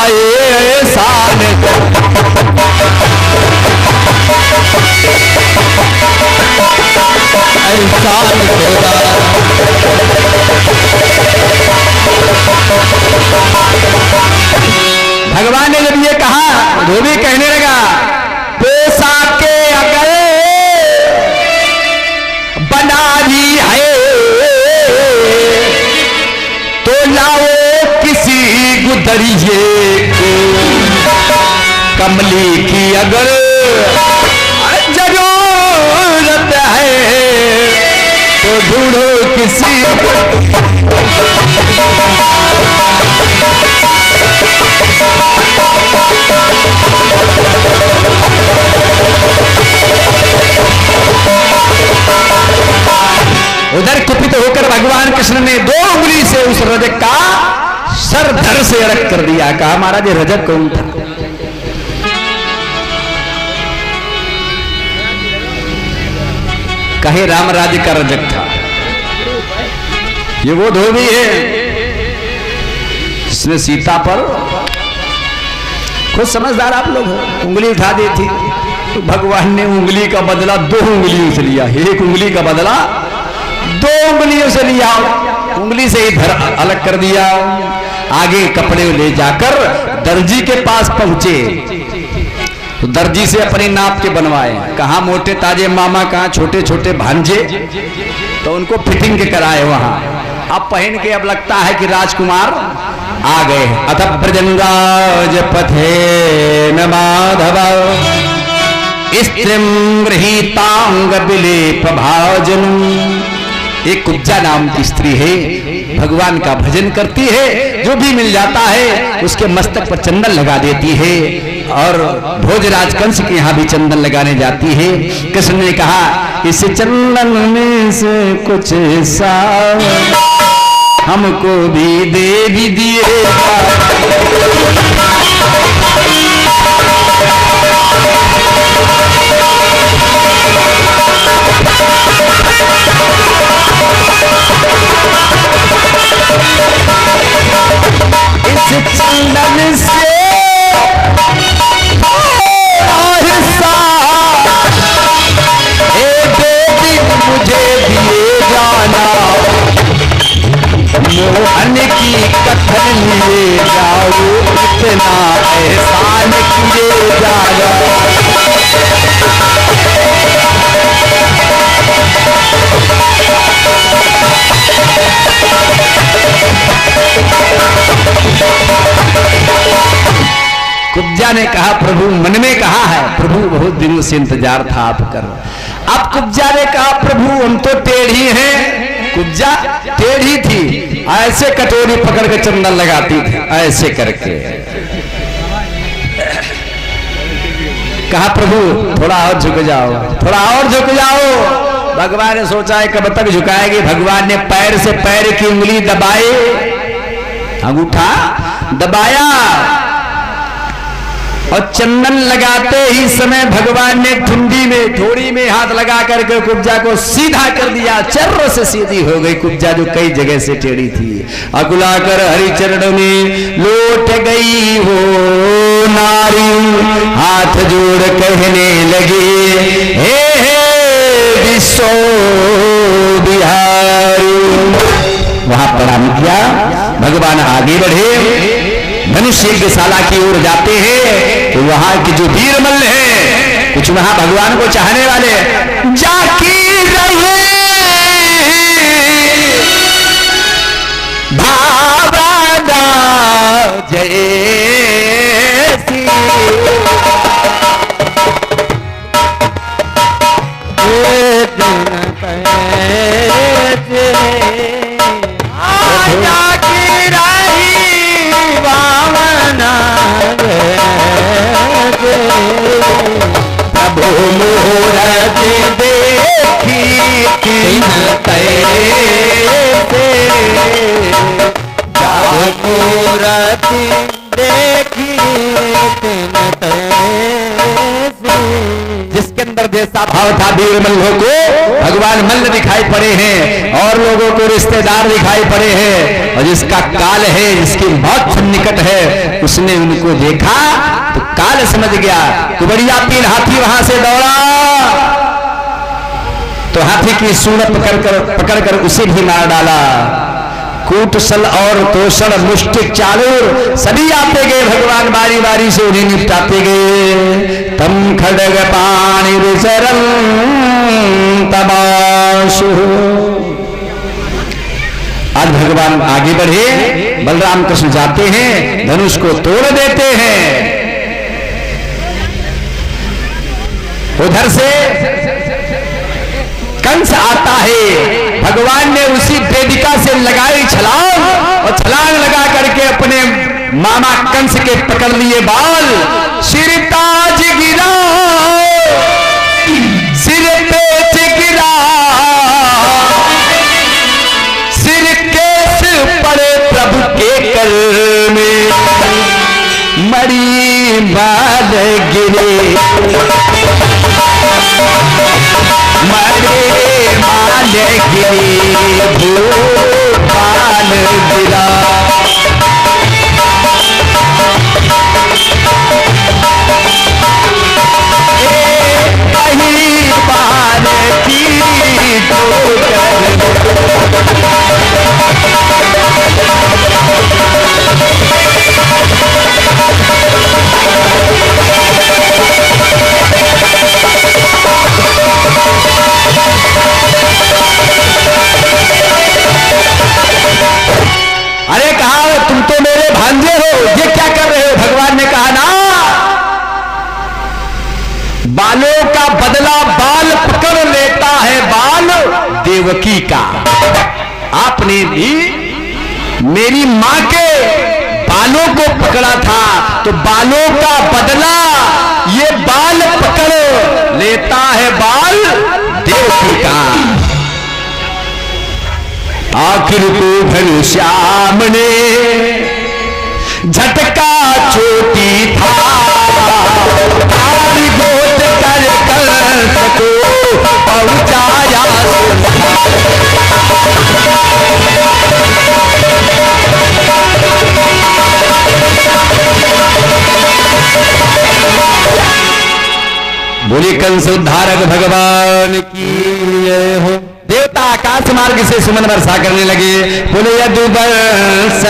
एहसान एहसान खुदा। भगवान ने जब ये कहा, धोबी कहने लगा, पेशा के अगर बनारी है तो लाओ किसी गुदरिये को, कमली की अगर जरूरत है तो ढूंढो किसी उधर कुपित होकर भगवान कृष्ण ने 2 उंगली से उस रजक का सर धड़ से अलग कर दिया। कहा महाराज ये रजक कौन था? कहे राम राज्य का रजक था। ये वो धोबी है जिसने सीता पर, खुद समझदार आप लोग हो, उंगली उठा दी थी तो भगवान ने उंगली का बदला 2 उंगलियों से लिया। 1 उंगली का बदला 2 उंगलियों से लिया, उंगली से ही धर अलग कर दिया। आगे कपड़े ले जाकर दर्जी के पास पहुंचे तो दर्जी से अपनी नाप के बनवाए। कहाँ मोटे ताजे मामा, कहाँ छोटे छोटे भांजे, तो उनको फिटिंग के कराए वहां। अब पहन के अब लगता है कि राजकुमार आ गए। अथ ब्रजंगाज पथे न माधव स्त्रीं गृहीतांग विलेप भाजन। एक कुब्जा नाम की स्त्री है, भगवान का भजन करती है, जो भी मिल जाता है उसके मस्तक पर चंदन लगा देती है और भोजराज कंस के यहाँ भी चंदन लगाने जाती है। कृष्ण ने कहा इस चंदन में से कुछ सा हमको भी दे भी दिए। इस चंदन से हिस्सा मुझे दिए जाना, मोहन की कथन लिए जाओ, इतना एहसान किए जाना। कुब्जा ने कहा प्रभु, मन में कहा है प्रभु बहुत दिनों से इंतजार था आप कर। अब कुब्जा ने कहा प्रभु हम तो टेढ़ी हैं। कुब्जा टेढ़ी थी, ऐसे कटोरी पकड़ के चंदन लगाती थी ऐसे करके। कहा प्रभु थोड़ा और झुक जाओ, थोड़ा और झुक जाओ। भगवान ने सोचा है कब तक झुकाएगी। भगवान ने पैर से पैर की उंगली दबाई, अंगूठा दबाया और चंदन लगाते ही समय भगवान ने ठुंडी में ठोड़ी में हाथ लगा करके कुब्जा को सीधा कर दिया। चर्र से सीधी हो गई कुब्जा जो कई जगह से टेढ़ी थी। अकुलाकर हरि चरण में लौट गई वो नारी, हाथ जोड़ कहने लगी हे विश्व बिहारी। वहां प्रणाम किया, भगवान आगे बढ़े, मनुष्य यज्ञशाला की ओर जाते हैं तो वहां के जो वीर मल्ल हैं, कुछ वहां भगवान को चाहने वाले जाकी रहे भावना जैसी, प्रभु मूरत देखी किन तैसे, मूरत देखी किन तैसे। जिसके अंदर जैसा भाव था वीर मल्लों को भगवान मल्ल दिखाई पड़े हैं और लोगों को रिश्तेदार दिखाई पड़े हैं। और जिसका काल है, जिसकी मौत निकट है, उसने उनको देखा तो काल समझ गया। कुबड़िया तीन हाथी वहां से दौड़ा तो हाथी की सूंड पकड़कर उसे भी मार डाला। कूटसल और तोषण मुष्टिक चालूर सभी आते गए, भगवान बारी बारी से उन्हें निपटाते गए। तम खड़ग पाणि शरं तमाशु। आज भगवान आगे बढ़े, बलराम कृष्ण जाते हैं, धनुष को तोड़ देते हैं। उधर से कंस आता है, भगवान ने उसी वेदिका से लगाई छलांग और छलांग लगा करके अपने मामा कंस के पकड़ लिए बाल। सिर ताज गिरा, सिर पेच गिरा, सिर केस पड़े प्रभु के कर में, मरी बाल गिरे, मरे माल गिरे, भूपाल गिरा। कहीं बाल की अरे कहा तुम तो मेरे भांजे हो, ये क्या कर रहे हो? भगवान ने कहा ना, बालों का बदला बाल पकड़ लेता है बाल देवकी का। आपने भी मेरी मां के बालों को पकड़ा था, तो बालों का बदला ये बाल पकड़ लेता है बाल देवकी का। आखिर को घनश्याम ने झटका चोटी था, तारी गोद कर कंस को पहुंचाया। बोले कंस उद्धारक भगवान की जय हो। देवता आकाश मार्ग से सुमन वर्षा करने लगे, बोले यदुवंश